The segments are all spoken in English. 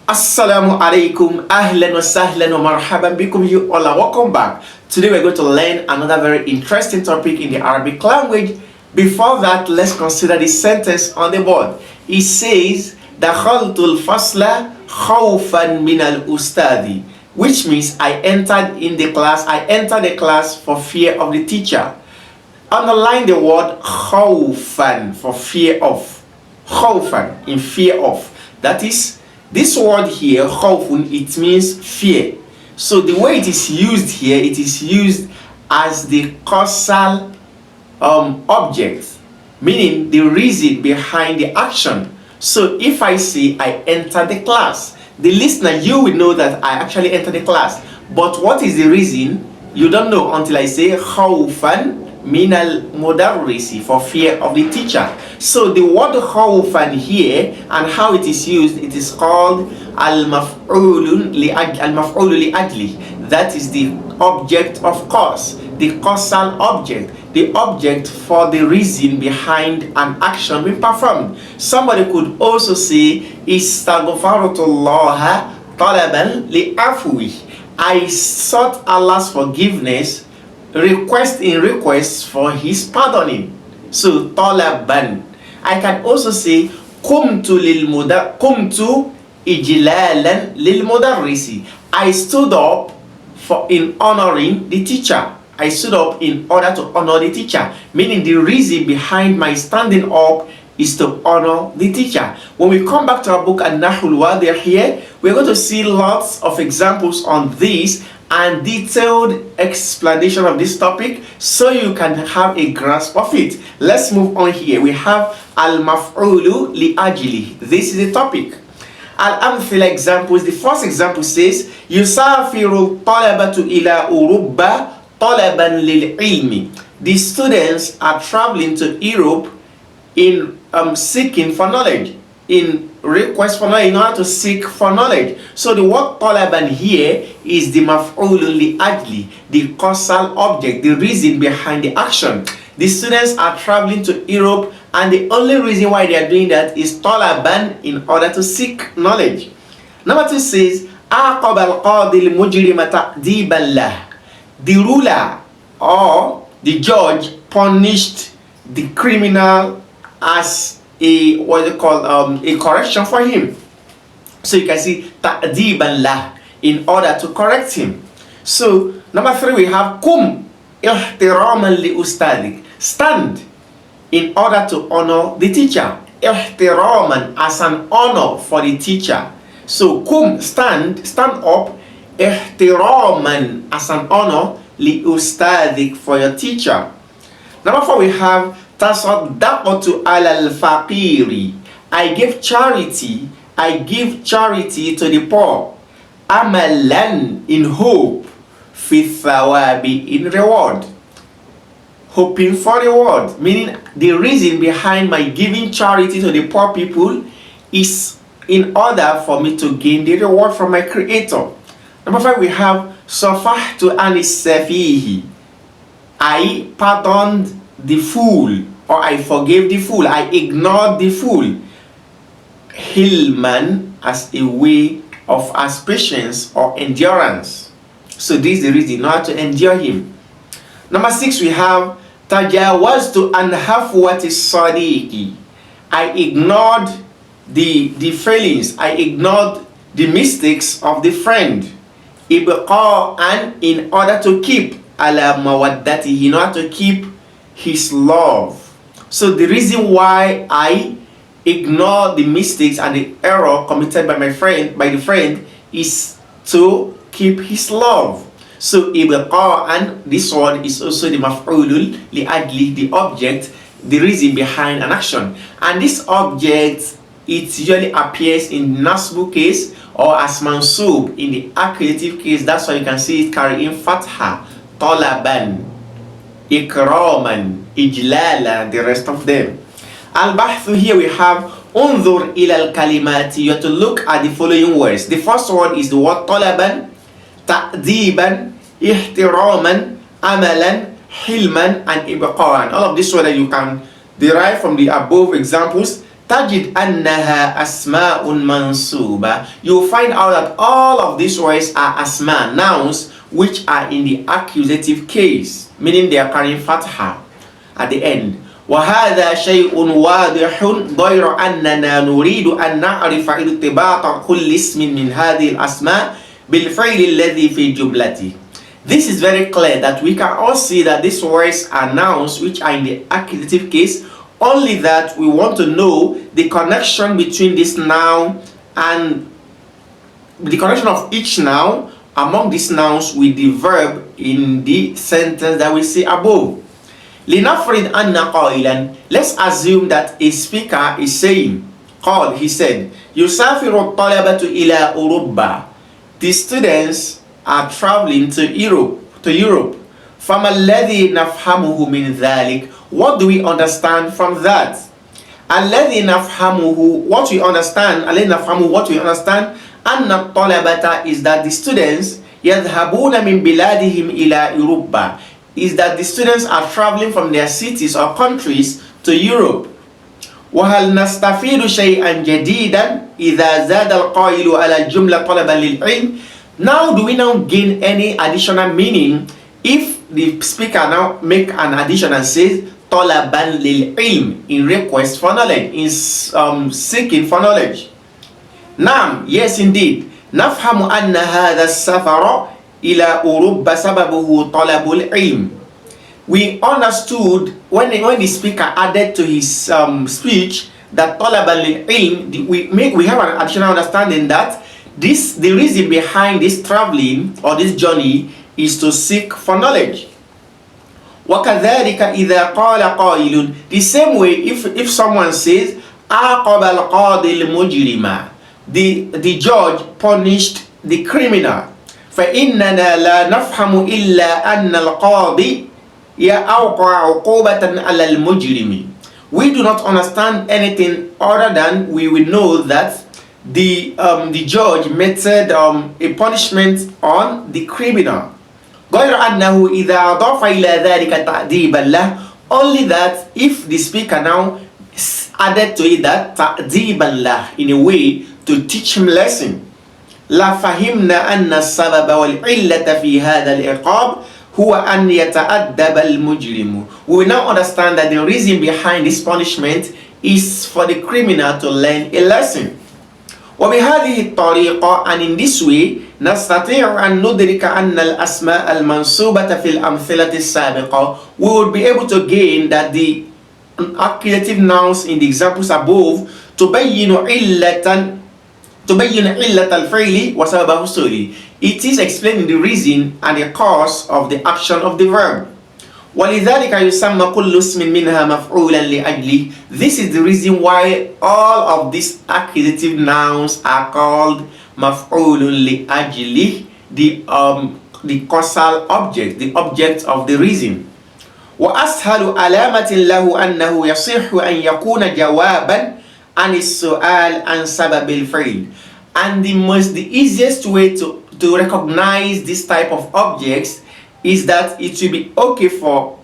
Assalamu alaikum, ahlan wa sahlan wa marhaban bikum, you all are welcome back. Today we're going to learn another very interesting topic in the Arabic language. Before that, let's consider this sentence on the board. It says, dakhaltul fasla khawfan min al-ustadi, which means I entered the class for fear of the teacher. Underline the word khawfan, for fear of. Khawfan, in fear of. That is, this word here, khawfun, it means fear. So the way it is used here, it is used as the causal object, meaning the reason behind the action. So if I say I enter the class, the listener, you will know that I actually entered the class. But what is the reason? You don't know until I say khawfan min al-mudarrisi, for fear of the teacher. So the word khawfan here and how it is used, it is called al-maf'ul li-ajlihi. That is the object of cause, the causal object, the object for the reason behind an action being performed. Somebody could also say istaghfarullah talaban li-afwi. I sought Allah's forgiveness, request for his pardoning. So talaban. I can also say kumtu ijlalan lil mudarrisi. I stood up in honoring the teacher. I stood up in order to honor the teacher, meaning the reason behind my standing up is to honor the teacher. When we come back to our book An-Nahul Wadih here, we're going to see lots of examples on this and detailed explanation of this topic so you can have a grasp of it. Let's move on here. We have al-maf'ul li-ajlihi. This is the topic. Al-amthila examples. The first example says yusafiru talabatu ila Uruba talaban lil-ilmi. The students are traveling to Europe in seeking for knowledge, in request for knowledge, in order to seek for knowledge. So the word talaban here is the maf'ul li-ajli, the causal object, the reason behind the action. The students are traveling to Europe and the only reason why they are doing that is talaban, in order to seek knowledge. Number 2 says aqab al-qadi al-mujrima ta'diban lah. The ruler or the judge punished the criminal as a a correction for him. So you can see ta'diban lah, in order to correct him. So number 3 we have kum ihtiraman li ustadik. Stand in order to honor the teacher. Ihtiraman, as an honor for the teacher. So kum, stand up. Ihtiraman, as an honor li ustadik, for your teacher. Number 4 we have tasaddaqtu alal faqiri. I give charity to the poor. Amalan, in hope. Fi thawabi, in reward. Hoping for reward, meaning the reason behind my giving charity to the poor people is in order for me to gain the reward from my creator. Number 5 we have safahtu anis safihi. I pardoned the fool, or I forgave the fool, I ignored the fool. Hilman, as a way of as patience or endurance. So this is the reason, not to endure him. Number 6 we have tajawaztu an hafwati sadiqi. I ignored the failings, I ignored the mistakes of the friend. Ibqa'an, in order to keep, ala mawaddatihi, in order to keep his love. So the reason why I ignore the mistakes and the error committed by the friend is to keep his love. So ibqa'an, this word is also the maf'ulul li-ajli, the object, the reason behind an action. And this object, it usually appears in nasbu case or as mansub in the accusative case. That's why you can see it carrying fatha, talaban, ikraman, ijlala, the rest of them. Al-bahthu, here we have unzur ila al-kalimati. You have to look at the following words. The first word is the word talaban, ta'diban, ihtiraman, amalan, hilman, and ibqa'an. All of this word that you can derive from the above examples, تجد أنها أسماء منصوبة. You find out that all of these words are asma, nouns, which are in the accusative case, meaning they are carrying fatha at the end. وهذا شيء واضح غير أننا نريد أن نعرف ارتباط كل اسم من هذه الأسماء بالفعل الذي في جملته. This is very clear that we can all see that these words are nouns which are in the accusative case, only that we want to know the connection between this noun and the connection of each noun among these nouns with the verb in the sentence that we see above. لنفرض أن قائلا, let's assume that a speaker is saying, قال, he said, يسافر الطلبة إلى أوروبا. The students are traveling to Europe. فما الذي نفهمه من ذلك? What do we understand from that? الذي نفهمه, what we understand, الذي نفهمه, what we understand, أن الطلبة is that the students يذهبون من بلادهم إلى أوروبا, is that the students are traveling from their cities or countries to Europe. وهل نستفيد شيئا جديدا إذا زاد القائل على الجملة طلبا للعلم? Now do we now gain any additional meaning if the speaker now make an addition and says طلبا للعلم, in request for knowledge, in seeking for knowledge? نعم, yes indeed. نفهم أن هذا السفر إلى أوروبا سببه طلب العلم. We understood when the speaker added to his speech that طلبا للعلم, we have an additional understanding that the reason behind this traveling or this journey is to seek for knowledge. وكذلك إذا قال قائل, the same way if someone says عاقب القاضي المجرم, the judge punished the criminal. فإننا لا نفهم إلا أن القاضي يأوقع عقوبة على المجرم. We do not understand anything other than we will know that the judge meted a punishment on the criminal. غير أنه إذا أضاف إلى ذلك تأديبا له, only that if the speaker now added to it that تأديبا له, in a way to teach him lesson, لا فهمنا أن السبب والعلة في هذا العقاب هو أن يتأدب المجرم. We will now understand that the reason behind this punishment is for the criminal to learn a lesson. وبهذه الطريقة, and in this way, نستطيع أن ندرك أن الأسماء المنصوبة في الأمثلة السابقة, we will be able to gain that the accusative nouns in the examples above تبين علة الفعل وسبب حصوله. It is explaining the reason and the cause of the action of the verb. ولذلك يسمى كل اسم منها مفعولا لأجله. This is the reason why all of these accusative nouns are called مفعول لأجله, the causal object, the object of the reason. وأسهل علامة له أنه يصح أن يكون جوابا عن السؤال عن سبب الفعل. And the easiest way to recognize this type of objects is that it will be okay for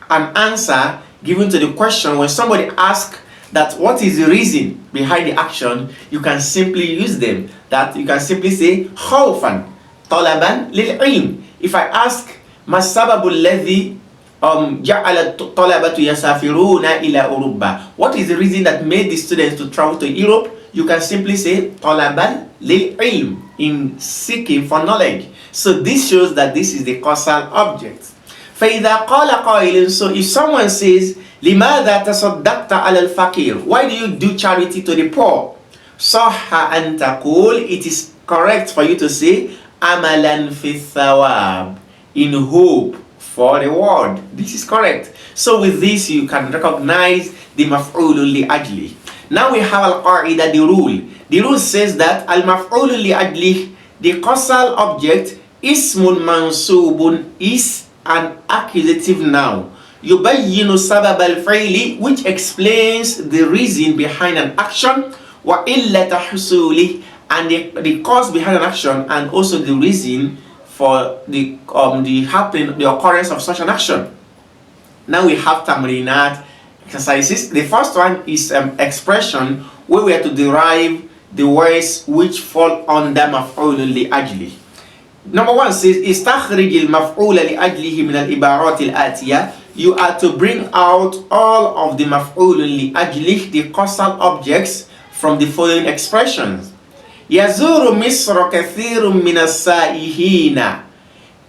an answer given to the question. When somebody asks that what is the reason behind the action, you can simply use them. That you can simply say خوفا طلبا للعلم. If I ask ما السبب الذي جعل الطلبة يسافرون إلى أوروبا, what is the reason that made the students to travel to Europe, you can simply say طلبا للعلم, in seeking for knowledge. So this shows that this is the causal object. فإذا قال قائل, so if someone says لماذا تصدقت على الفقير, why do you do charity to the poor? صح أن تقول, it is correct for you to say أملا في الثواب, in hope for the reward. This is correct. So with this you can recognize the maf'ul li-ajlihi. Now we have al-qa'ida, the rule. The rule says that al-maf'ul li-ajlihi, the causal object, ismun mansubun, is an accusative noun. Yubayyinu sabab al-fi'li, which explains the reason behind an action, wa illata husuli, and the cause behind an action, and also the reason for the occurrence of such an action. Now we have tamrinat, exercises. The first one is expression where we are to derive the words which fall under مفعول لأجله. Number one says استخرج المفعول لأجله من العبارات الآتية. You are to bring out all of the مفعول لأجله, the causal objects, from the following expressions. يزور مصر كثير من السائحين.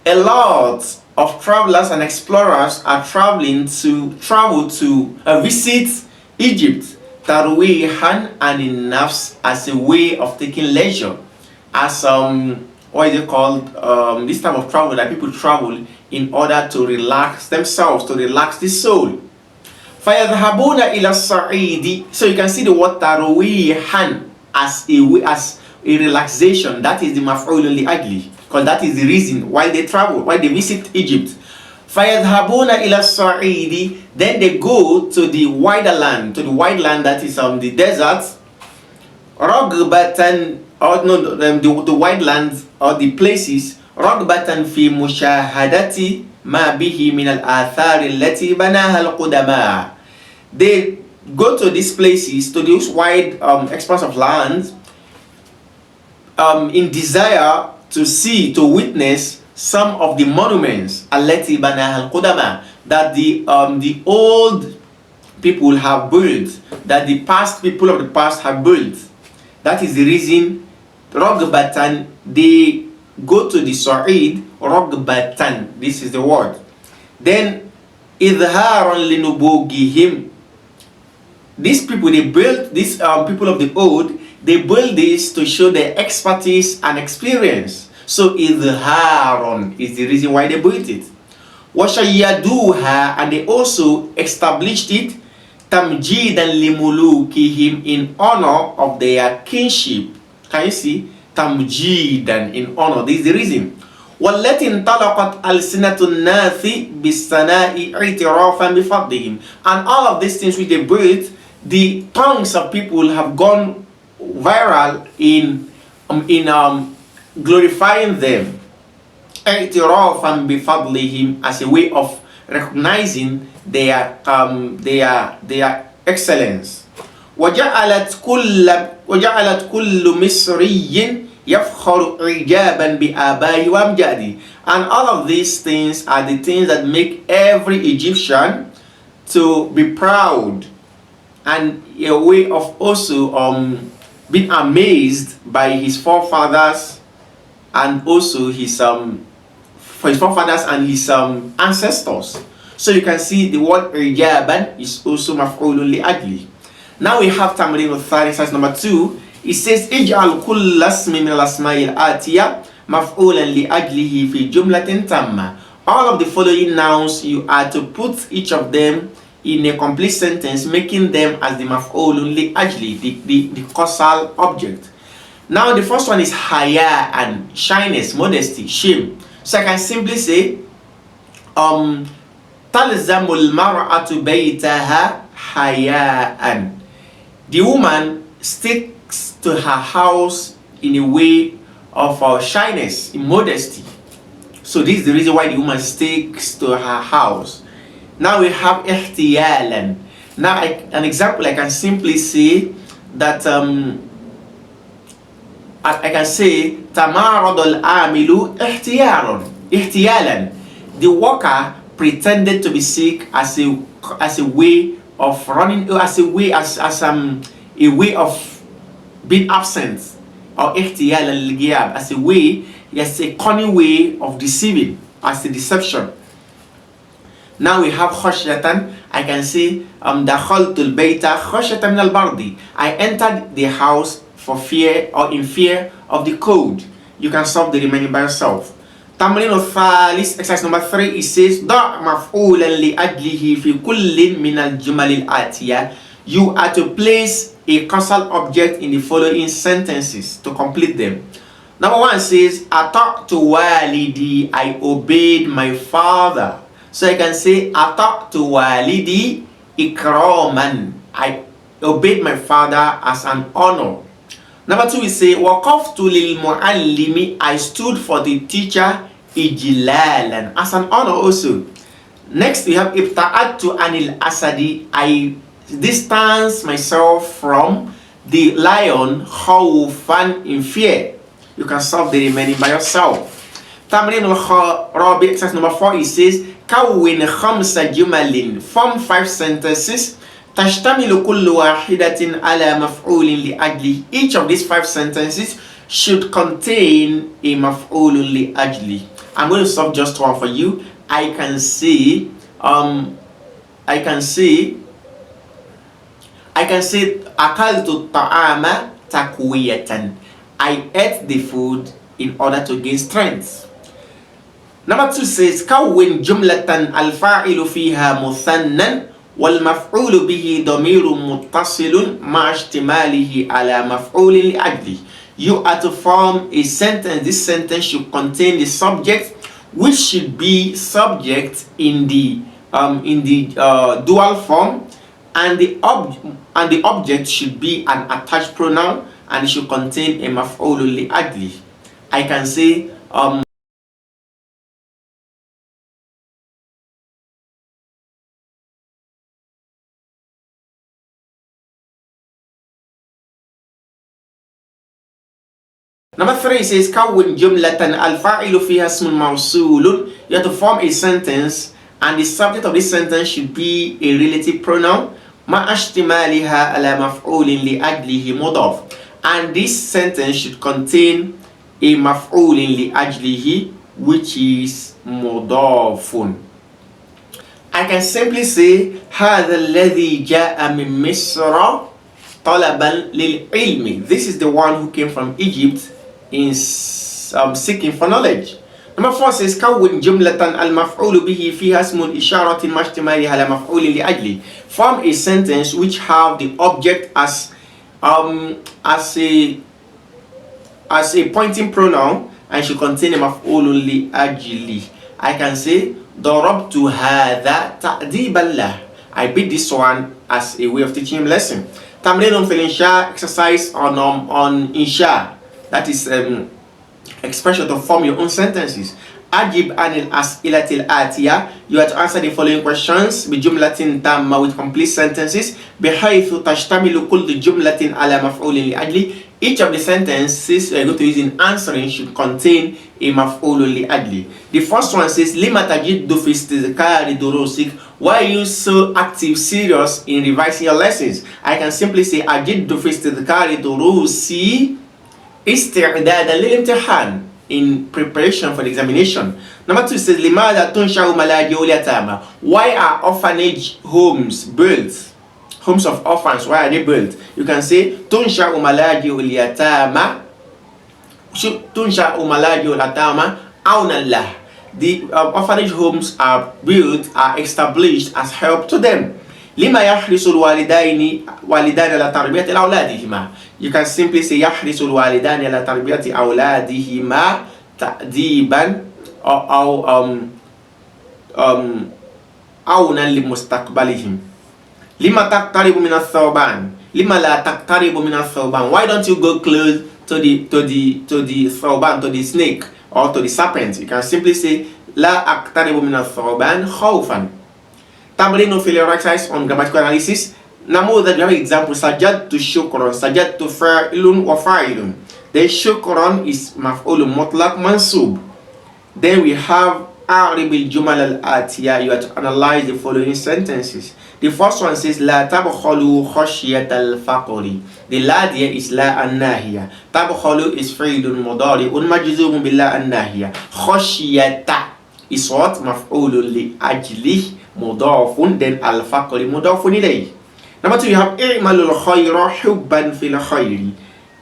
A lot of travelers and explorers are travel to visit Egypt. Tarwihan and in-nafs, as a way of taking leisure, as what is it called, this type of travel that people travel in order to relax themselves, to relax the soul. فَيَذْهَبُونَ إِلَى الصَّعِيدِ. So you can see the word tarwihan as a relaxation. That is the maf'ul li-ajlihi, because that is the reason why they travel, why they visit Egypt. فَيَذْهَبُونَ إِلَى الصَّعِيدِ. Then they go to the wider land, that is the desert. رَغْبَةً, or no, the wide lands or the places. رَغْبَةً فِي مُشَاهَدَةِ مَا بِهِ مِنَ الْآثَارِ الَّتِي بَنَاهَا الْقُدَمَاءِ. They go to these places, to those wide expanse of land, in desire to see, to witness some of the monuments التي بناها القدماء, that the old people have built, that the past people of the past have built. That is the reason رغبة, they go to the Sa'id. رغبة, this is the word. Then إظهارا لنبوغهم. These people, they built, these people of the old, they build this to show their expertise and experience. So idharon is the reason why they built it. وَشَيَّدُوهَا, and they also established it tamjidan limulukihim, in honor of their kinship. Can you see? Tamjidan, in honor. This is the reason. وَالَّتِي انْطَلَقَتْ أَلْسِنَةُ النَّاثِ بِالسَّنَاءِ اعْتِرَافًا بِفَضْلِهِمْ. And all of these things which they built, the tongues of people have gone viral in glorifying them. اعترافا بفضلهم, as a way of recognizing their excellence. وجعلت كل مصري يفخر إعجابا بآبائه وأمجاده. And all of these things are the things that make every Egyptian to be proud, and a way of also being amazed by his forefathers, and also his forefathers and his ancestors. So you can see the word ijaban is also maf'ulun li-ajlihi. Now we have tamrin al-thani, exercise number 2. It says ij'al kull asmi min al-asma'il atiya maf'ulan li-ajlihi fi jumlatin tamma. All of the following nouns, you are to put each of them in a complete sentence, making them as the maf'ulun li-ajlihi, the causal object. Now the first one is haya, and shyness, modesty, shame. So I can simply say talzamul mar'atu baytaha haya'an. The woman sticks to her house in a way of shyness, in modesty. So this is the reason why the woman sticks to her house. Now we have ihtiyalan. Now an example, I can simply say that I can say tamarad al-amilu ihtiyalan. The worker pretended to be sick as a way of running, as a way of being absent, or ihtiyalan lil-ghiyab, as a way, yes, a cunning way of deceiving, as a deception. Now we have khashyatan. I can say dakhaltul bayta khashyatan min al-bardi. I entered the house for fear, or in fear of the cold. You can solve the remaining by yourself. Tamrin al-thalis, exercise number 3, it says da' maf'ulan li-ajlihi fi kullin min al-jumal al-atiya. You are to place a causal object in the following sentences to complete them. Number 1 says ata'tu walidi, I obeyed my father. So I can say ata'tu walidi ikraman, I obeyed my father as an honor. Number 2, we say waqaftu lil muallimi, I stood for the teacher ijlalan, as an honor also. Next we have ibta'adtu anil asadi. I distance myself from the lion khawfan, in fear. You can solve the remaining by yourself. Tamrin al-Rabi, exercise number 4, it says kawwin khamsa jumalin. Form 5 sentences. Tashtamilu kullu wahidatin ala maf'ulin li-ajlihi. Each of these 5 sentences should contain a maf'ulun li-ajlihi. I'm going to solve just one for you. I can say akaltu ta'ama takwiyatan. I ate the food in order to gain strength. Number 2 says kawwin jumlatan al-fa'ilu fiha muthannan wal maf'ulu bihi damirun muttasilun ma ihtimalihi ala maf'ulin li-ajlihi. You are to form a sentence. This sentence should contain the subject, which should be subject in the dual form, and the object should be an attached pronoun, and it should contain a maf'ulun li-ajlihi. I can say Number 3 says kawwin jumlatan al-fa'ilu fiha ismun mawsulun. You have to form a sentence, and the subject of this sentence should be a relative pronoun ma ihtimaliha ala maf'ulin li-ajlihi mudaf. And this sentence should contain a maf'ulin li-ajlihi, which is mudafun. I can simply say hadha alladhi ja'a min Misra talaban lil-ilmi. This is the one who came from Egypt in seeking for knowledge. Number 4 says kawwin jumlatan al-maf'ulu bihi fiha ismun isharatin ma ihtimaliha ala maf'ulin li-ajlihi. Form a sentence which have the object as a pointing pronoun and should contain a maf'ulun li-ajlihi. I can say darabtu hadha ta'diban lah. I beat this one as a way of teaching him lesson. Tamrinun fil insha, exercise on insha. That is expression to form your own sentences. Ajib anil as'ilatil atiya. You have to answer the following questions bi jumlatin tamma, with complete sentences, bihaythu tashtamilu kullu jumlatin ala maf'ulin li-ajlihi. Each of the sentences we are going to use in answering should contain a maf'ulun li-ajlihi. The first one says lima tajiddu fi istidhkari durusik. Why are you so active, serious in revising your lessons? I can simply say ajiddu fi istidhkari durusi isti'dadan lil-imtihan, in preparation for the examination. Number 2 says limada tunsha'u malaji'ul yatama. Why are orphanage homes built? Homes of orphans, why are they built? You can say tunsha'u malaji'ul yatama, tunsha'u malaji'ul yatama awnan lah. The orphanage homes are built, are established as help to them. Lima yahrisul walidani ala tarbiyati awladihima. You can simply say yahrisul walidani ala tarbiyati awladihima ta'diban aw awnan li mustaqbalihim. Lima taqtaribu min ath-thawban. Lima la taqtaribu min ath-thawban. Why don't you go close to the thawban, to the snake or to the serpent? You can simply say la aqtaribu min ath-thawban khawfan. Tamrinu fil exercise on grammatical analysis. Namudhaj, we have example sajadtu shukran. Sajadtu fa'ilun wa fa'ilun. Then shukran is maf'ulun mutlaq mansub. Then we have a'rib al-jumal al-atiya. You have to analyze the following sentences. The first one says la tabkhalu khashyat al-faqri. The la here is la an-nahiya. Tabkhalu is fi'lun mudari'un majzumun bil la an-nahiya. Khashyata is what? Maf'ulun li-ajlihi mudafun, then al-faqri mudafun ilayhi. Number 2, you have i'malul khayra hubban fil khayri.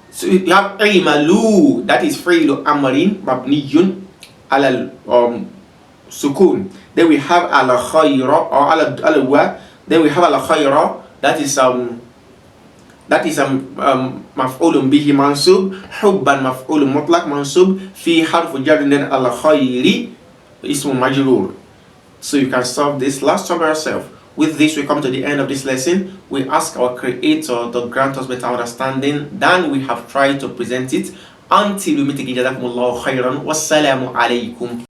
So you have i'malu, that is fi'lu amrin mabniyun ala sukun. Then we have al khayra or al wa. Then we have al khayra, that is maf'ulun bihi mansub, hubban maf'ulun mutlaq mansub, fi harfu jar, then al khayri ismu majrur. So you can solve this last one by yourself. With this, we come to the end of this lesson. We ask our Creator to grant us better understanding than we have tried to present it. Until we meet again, jazakumullahu khairan. Wassalamu alaikum.